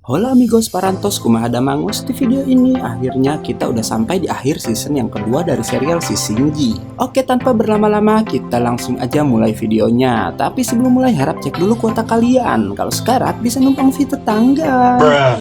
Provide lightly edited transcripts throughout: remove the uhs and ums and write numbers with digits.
Hola amigos parantos, kumaha mangus. Di video ini akhirnya kita udah sampai di akhir season yang kedua dari serial si Shinji. Oke, tanpa berlama-lama kita langsung aja mulai videonya. Tapi sebelum mulai harap cek dulu kuota kalian. Kalau sekarat bisa numpang fee tetangga.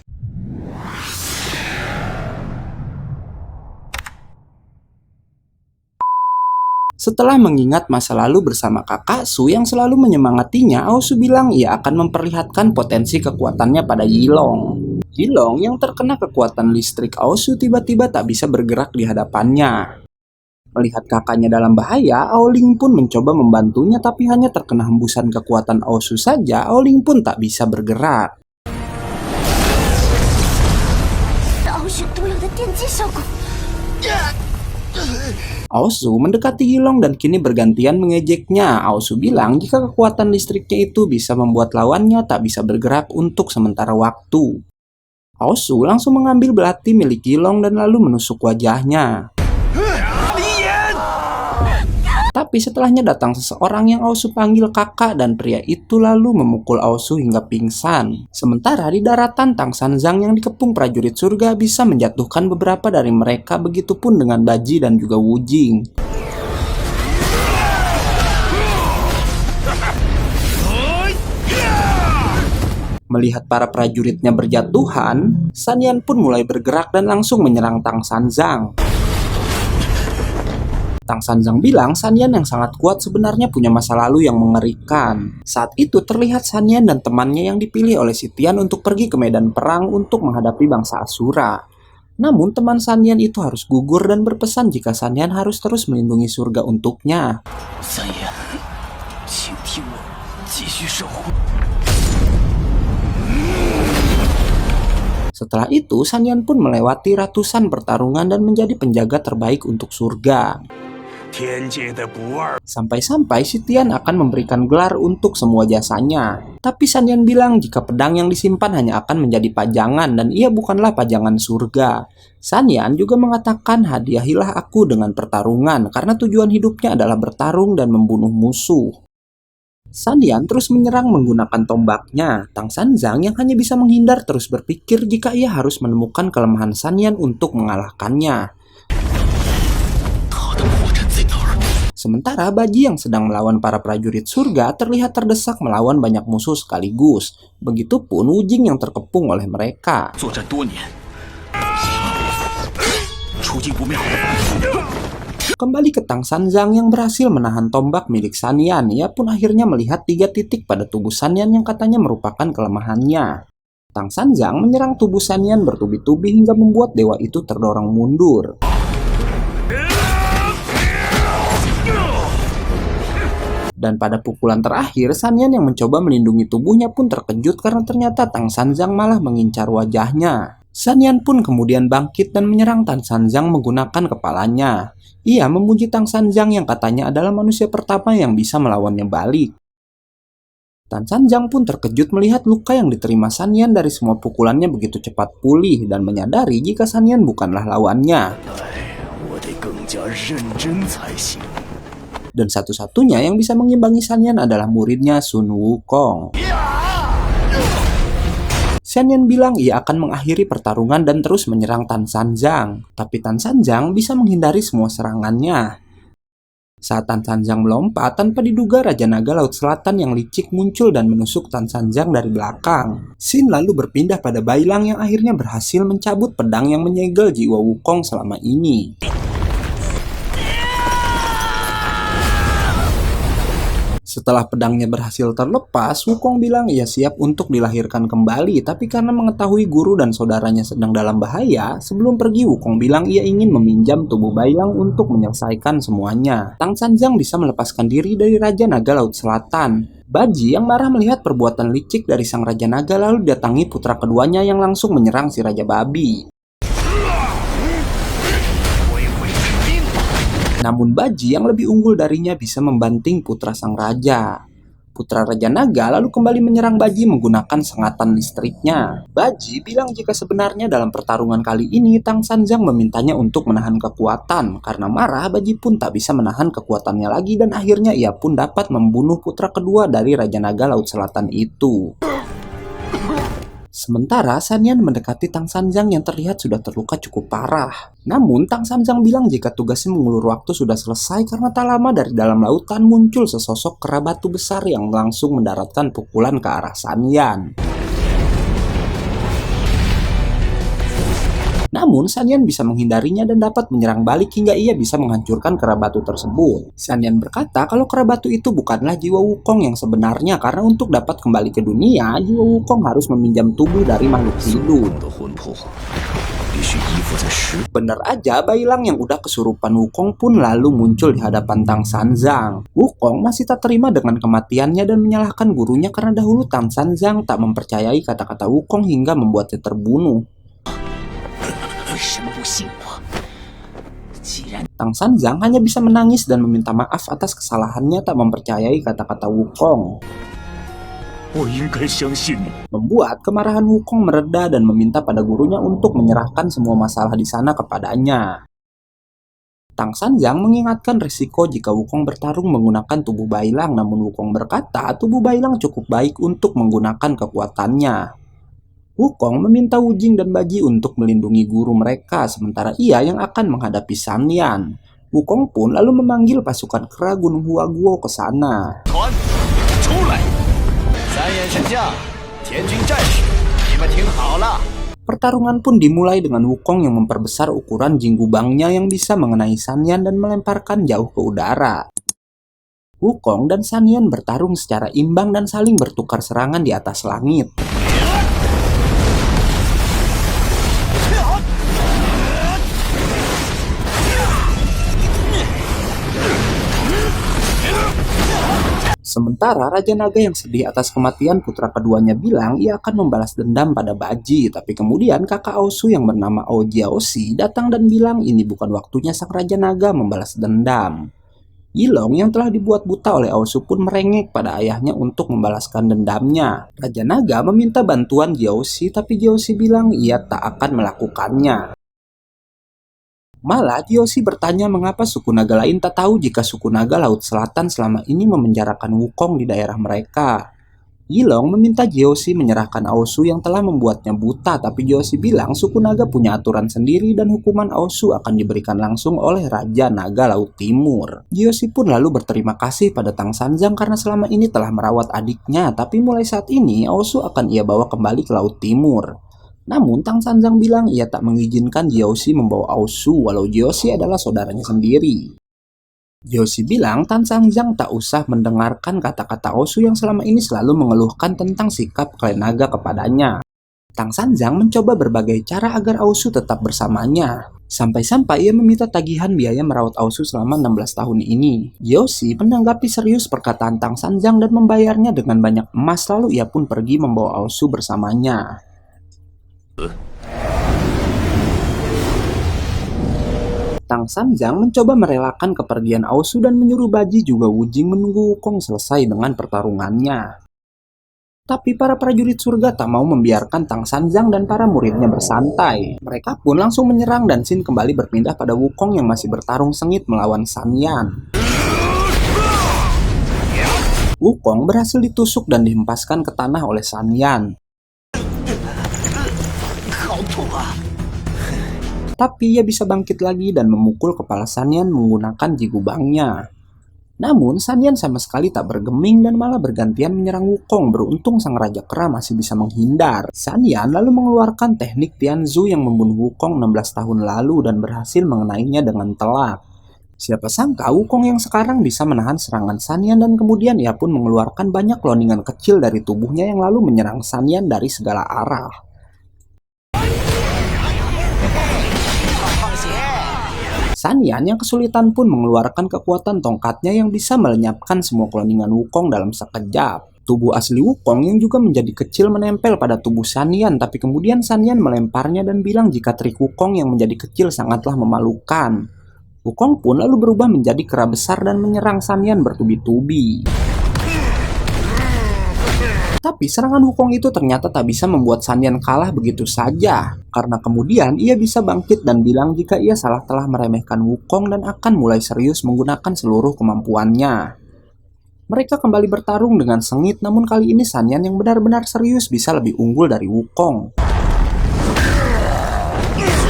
Setelah mengingat masa lalu bersama kakak Su yang selalu menyemangatinya, Aosu bilang ia akan memperlihatkan potensi kekuatannya pada Yilong. Yilong yang terkena kekuatan listrik Aosu tiba-tiba tak bisa bergerak di hadapannya. Melihat kakaknya dalam bahaya, Aoling pun mencoba membantunya tapi hanya terkena hembusan kekuatan Aosu saja, Aoling pun tak bisa bergerak. Aosu mendekati Yilong dan kini bergantian mengejeknya. Aosu bilang jika kekuatan listriknya itu bisa membuat lawannya tak bisa bergerak untuk sementara waktu. Aosu langsung mengambil belati milik Yilong dan lalu menusuk wajahnya. Tapi setelahnya datang seseorang yang Aosu panggil kakak dan pria itu lalu memukul Aosu hingga pingsan. Sementara di daratan Tang Sanzang yang dikepung prajurit surga bisa menjatuhkan beberapa dari mereka, begitupun dengan Baji dan juga Wu Jing. Melihat para prajuritnya berjatuhan, San Yan pun mulai bergerak dan langsung menyerang Tang Sanzang. Tang Sanzang bilang San Yan yang sangat kuat sebenarnya punya masa lalu yang mengerikan. Saat itu terlihat San Yan dan temannya yang dipilih oleh si Tian untuk pergi ke medan perang untuk menghadapi bangsa Asura. Namun teman San Yan itu harus gugur dan berpesan jika San Yan harus terus melindungi surga untuknya. Setelah itu, San Yan pun melewati ratusan pertarungan dan menjadi penjaga terbaik untuk surga. Sampai-sampai si Tian akan memberikan gelar untuk semua jasanya. Tapi San Yan bilang jika pedang yang disimpan hanya akan menjadi pajangan dan ia bukanlah pajangan surga. San Yan juga mengatakan hadiahilah aku dengan pertarungan karena tujuan hidupnya adalah bertarung dan membunuh musuh. San Yan terus menyerang menggunakan tombaknya. Tang Sanzang yang hanya bisa menghindar terus berpikir jika ia harus menemukan kelemahan San Yan untuk mengalahkannya. Sementara Baji yang sedang melawan para prajurit surga terlihat terdesak melawan banyak musuh sekaligus. Begitupun Wu Jing yang terkepung oleh mereka. Kembali ke Tang Sanzang yang berhasil menahan tombak milik San Yan. Ia pun akhirnya melihat 3 titik pada tubuh San Yan yang katanya merupakan kelemahannya. Tang Sanzang menyerang tubuh San Yan bertubi-tubi hingga membuat dewa itu terdorong mundur. Dan pada pukulan terakhir, San Yan yang mencoba melindungi tubuhnya pun terkejut karena ternyata Tang Sanzang malah mengincar wajahnya. San Yan pun kemudian bangkit dan menyerang Tang Sanzang menggunakan kepalanya. Ia memuji Tang Sanzang yang katanya adalah manusia pertama yang bisa melawannya balik. Tang Sanzang pun terkejut melihat luka yang diterima San Yan dari semua pukulannya begitu cepat pulih dan menyadari jika San Yan bukanlah lawannya. Dan satu-satunya yang bisa mengimbangi San Yan adalah muridnya Sun Wukong. San Yan bilang ia akan mengakhiri pertarungan dan terus menyerang Tang Sanzang. Tapi Tang Sanzang bisa menghindari semua serangannya. Saat Tang Sanzang melompat, tanpa diduga Raja Naga Laut Selatan yang licik muncul dan menusuk Tang Sanzang dari belakang. Shin lalu berpindah pada Bailang yang akhirnya berhasil mencabut pedang yang menyegel jiwa Wukong selama ini. Setelah pedangnya berhasil terlepas, Wukong bilang ia siap untuk dilahirkan kembali, tapi karena mengetahui guru dan saudaranya sedang dalam bahaya, sebelum pergi Wukong bilang ia ingin meminjam tubuh Bailang untuk menyelesaikan semuanya. Tang Sanzang bisa melepaskan diri dari Raja Naga Laut Selatan. Baji yang marah melihat perbuatan licik dari sang Raja Naga lalu datangi putra keduanya yang langsung menyerang si Raja Babi. Namun Baji yang lebih unggul darinya bisa membanting putra sang raja. Putra Raja Naga lalu kembali menyerang Baji menggunakan sengatan listriknya. Baji bilang jika sebenarnya dalam pertarungan kali ini Tang Sanzang memintanya untuk menahan kekuatan. Karena marah, Baji pun tak bisa menahan kekuatannya lagi dan akhirnya ia pun dapat membunuh putra kedua dari Raja Naga Laut Selatan itu. Sementara Sanyan mendekati Tang Sanjang yang terlihat sudah terluka cukup parah. Namun Tang Sanjang bilang jika tugasnya mengulur waktu sudah selesai karena tak lama dari dalam lautan muncul sesosok kera batu besar yang langsung mendaratkan pukulan ke arah Sanyan. Namun Sanyan bisa menghindarinya dan dapat menyerang balik hingga ia bisa menghancurkan kera batu tersebut. Sanyan berkata kalau kera batu itu bukanlah jiwa Wukong yang sebenarnya karena untuk dapat kembali ke dunia, jiwa Wukong harus meminjam tubuh dari makhluk hidup. Bener aja, Bailang yang udah kesurupan Wukong pun lalu muncul di hadapan Tang Sanjang. Wukong masih tak terima dengan kematiannya dan menyalahkan gurunya karena dahulu Tang Sanjang tak mempercayai kata-kata Wukong hingga membuatnya terbunuh. Tang Sanjang hanya bisa menangis dan meminta maaf atas kesalahannya tak mempercayai kata-kata Wukong. Membuat kemarahan Wukong mereda dan meminta pada gurunya untuk menyerahkan semua masalah di sana kepadanya. Tang Sanjang mengingatkan risiko jika Wukong bertarung menggunakan tubuh Bailang, namun Wukong berkata tubuh Bailang cukup baik untuk menggunakan kekuatannya. Wukong meminta Wujing dan Baji untuk melindungi guru mereka, sementara ia yang akan menghadapi Sanyan. Wukong pun lalu memanggil pasukan kera Gunung Huaguo ke sana. Pertarungan pun dimulai dengan Wukong yang memperbesar ukuran jinggubangnya yang bisa mengenai Sanyan dan melemparkan jauh ke udara. Wukong dan Sanyan bertarung secara imbang dan saling bertukar serangan di atas langit. Sementara Raja Naga yang sedih atas kematian putra keduanya bilang ia akan membalas dendam pada Baji, tapi kemudian kakak Aosu yang bernama Ojiaoshi datang dan bilang ini bukan waktunya sang Raja Naga membalas dendam. Yilong yang telah dibuat buta oleh Aosu pun merengek pada ayahnya untuk membalaskan dendamnya. Raja Naga meminta bantuan Jiaoshi, tapi Jiaoshi bilang ia tak akan melakukannya. Malah Jiaoshi bertanya mengapa suku naga lain tak tahu jika suku naga Laut Selatan selama ini memenjarakan Wukong di daerah mereka. Yilong meminta Jiaoshi menyerahkan Aosu yang telah membuatnya buta, tapi Jiaoshi bilang suku naga punya aturan sendiri dan hukuman Aosu akan diberikan langsung oleh Raja Naga Laut Timur. Jiaoshi pun lalu berterima kasih pada Tang Sanjang karena selama ini telah merawat adiknya, tapi mulai saat ini Aosu akan ia bawa kembali ke Laut Timur. Namun Tang Sanjang bilang ia tak mengizinkan Jiaoshi membawa Aosu walau Jiaoshi adalah saudaranya sendiri. Jiaoshi bilang Tang Sanjang tak usah mendengarkan kata-kata Aosu yang selama ini selalu mengeluhkan tentang sikap klan naga kepadanya. Tang Sanjang mencoba berbagai cara agar Aosu tetap bersamanya. Sampai-sampai ia meminta tagihan biaya merawat Aosu selama 16 tahun ini. Jiaoshi menanggapi serius perkataan Tang Sanjang dan membayarnya dengan banyak emas, lalu ia pun pergi membawa Aosu bersamanya. Tang Sanjang mencoba merelakan kepergian Aosu dan menyuruh Baji juga Wujing menunggu Wukong selesai dengan pertarungannya. Tapi para prajurit surga tak mau membiarkan Tang Sanjang dan para muridnya bersantai. Mereka pun langsung menyerang dan Xin kembali berpindah pada Wukong yang masih bertarung sengit melawan Sanyan. Wukong berhasil ditusuk dan dihempaskan ke tanah oleh Sanyan. Tapi ia bisa bangkit lagi dan memukul kepala Sanyan menggunakan jigubangnya. Namun Sanyan sama sekali tak bergeming dan malah bergantian menyerang Wukong. Beruntung sang Raja Kera masih bisa menghindar. Sanyan lalu mengeluarkan teknik Tianzu yang membunuh Wukong 16 tahun lalu dan berhasil mengenainya dengan telak. Siapa sangka Wukong yang sekarang bisa menahan serangan Sanyan dan kemudian ia pun mengeluarkan banyak cloningan kecil dari tubuhnya yang lalu menyerang Sanyan dari segala arah. Sanyan yang kesulitan pun mengeluarkan kekuatan tongkatnya yang bisa melenyapkan semua cloningan Wukong dalam sekejap. Tubuh asli Wukong yang juga menjadi kecil menempel pada tubuh Sanyan, tapi kemudian Sanyan melemparnya dan bilang jika trik Wukong yang menjadi kecil sangatlah memalukan. Wukong pun lalu berubah menjadi kera besar dan menyerang Sanyan bertubi-tubi. Tapi serangan Wukong itu ternyata tak bisa membuat Sanyan kalah begitu saja, karena kemudian ia bisa bangkit dan bilang jika ia salah telah meremehkan Wukong dan akan mulai serius menggunakan seluruh kemampuannya. Mereka kembali bertarung dengan sengit, namun kali ini San Yan yang benar-benar serius bisa lebih unggul dari Wukong.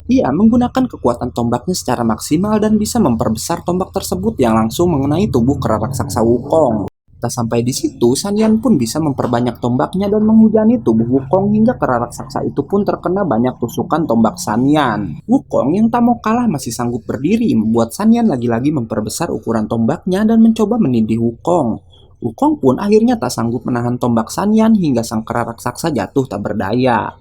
Ia menggunakan kekuatan tombaknya secara maksimal dan bisa memperbesar tombak tersebut yang langsung mengenai tubuh kera raksasa Wukong. Tak sampai di situ, San Yan pun bisa memperbanyak tombaknya dan menghujani tubuh Wukong hingga kera raksasa itu pun terkena banyak tusukan tombak San Yan. Wukong yang tak mau kalah masih sanggup berdiri, membuat San Yan lagi-lagi memperbesar ukuran tombaknya dan mencoba menindih Wukong. Wukong pun akhirnya tak sanggup menahan tombak San Yan hingga sang kera raksasa jatuh tak berdaya.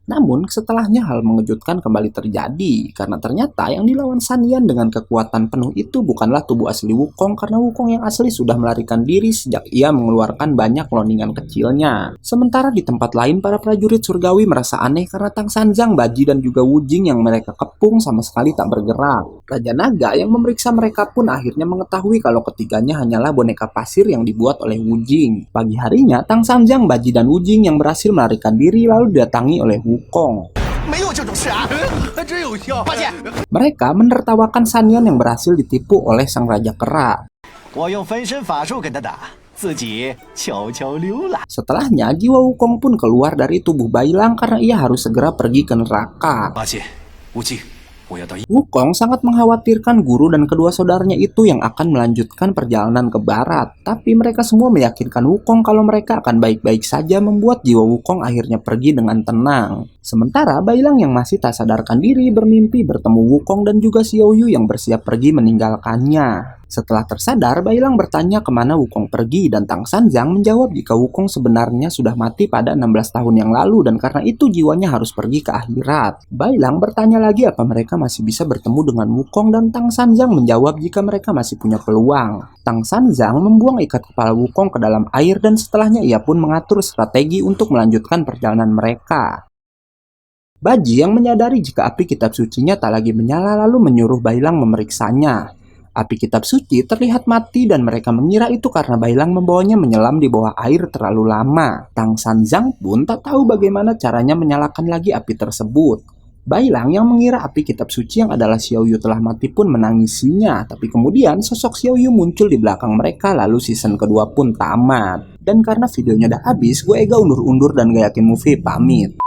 Namun setelahnya hal mengejutkan kembali terjadi, karena ternyata yang dilawan San Yan dengan kekuatan penuh itu bukanlah tubuh asli Wukong, karena Wukong yang asli sudah melarikan diri sejak ia mengeluarkan banyak loningan kecilnya. Sementara di tempat lain, para prajurit surgawi merasa aneh karena Tang Sanjang, Baji, dan juga Wu Jing yang mereka kepung sama sekali tak bergerak. Raja Naga yang memeriksa mereka pun akhirnya mengetahui kalau ketiganya hanyalah boneka pasir yang dibuat oleh Wu Jing. Pagi harinya, Tang Sanjang, Baji, dan Wu Jing yang berhasil melarikan diri lalu didatangi oleh Wukong. Mereka menertawakan San Yan yang berhasil ditipu oleh sang Raja Kera. Setelahnya, jiwa Wukong pun keluar dari tubuh Bailang karena ia harus segera pergi ke neraka. Wukong sangat mengkhawatirkan guru dan kedua saudaranya itu yang akan melanjutkan perjalanan ke barat. Tapi mereka semua meyakinkan Wukong kalau mereka akan baik-baik saja, membuat jiwa Wukong akhirnya pergi dengan tenang. Sementara Bailang yang masih tak sadarkan diri bermimpi bertemu Wukong dan juga Xiao Yu yang bersiap pergi meninggalkannya. Setelah tersadar, Bailang bertanya kemana Wukong pergi dan Tang Sanjang menjawab jika Wukong sebenarnya sudah mati pada 16 tahun yang lalu dan karena itu jiwanya harus pergi ke akhirat. Bailang bertanya lagi apa mereka masih bisa bertemu dengan Wukong dan Tang Sanjang menjawab jika mereka masih punya peluang. Tang Sanjang membuang ikat kepala Wukong ke dalam air dan setelahnya ia pun mengatur strategi untuk melanjutkan perjalanan mereka. Baji yang menyadari jika api kitab sucinya tak lagi menyala lalu menyuruh Bailang memeriksanya. Api kitab suci terlihat mati dan mereka mengira itu karena Bailang membawanya menyelam di bawah air terlalu lama. Tang Sanjang pun tak tahu bagaimana caranya menyalakan lagi api tersebut. Bailang yang mengira api kitab suci yang adalah Xiao Yu telah mati pun menangisinya, tapi kemudian sosok Xiao Yu muncul di belakang mereka lalu season kedua pun tamat. Dan karena videonya udah habis, gue Ega undur-undur dan gak yakin movie pamit.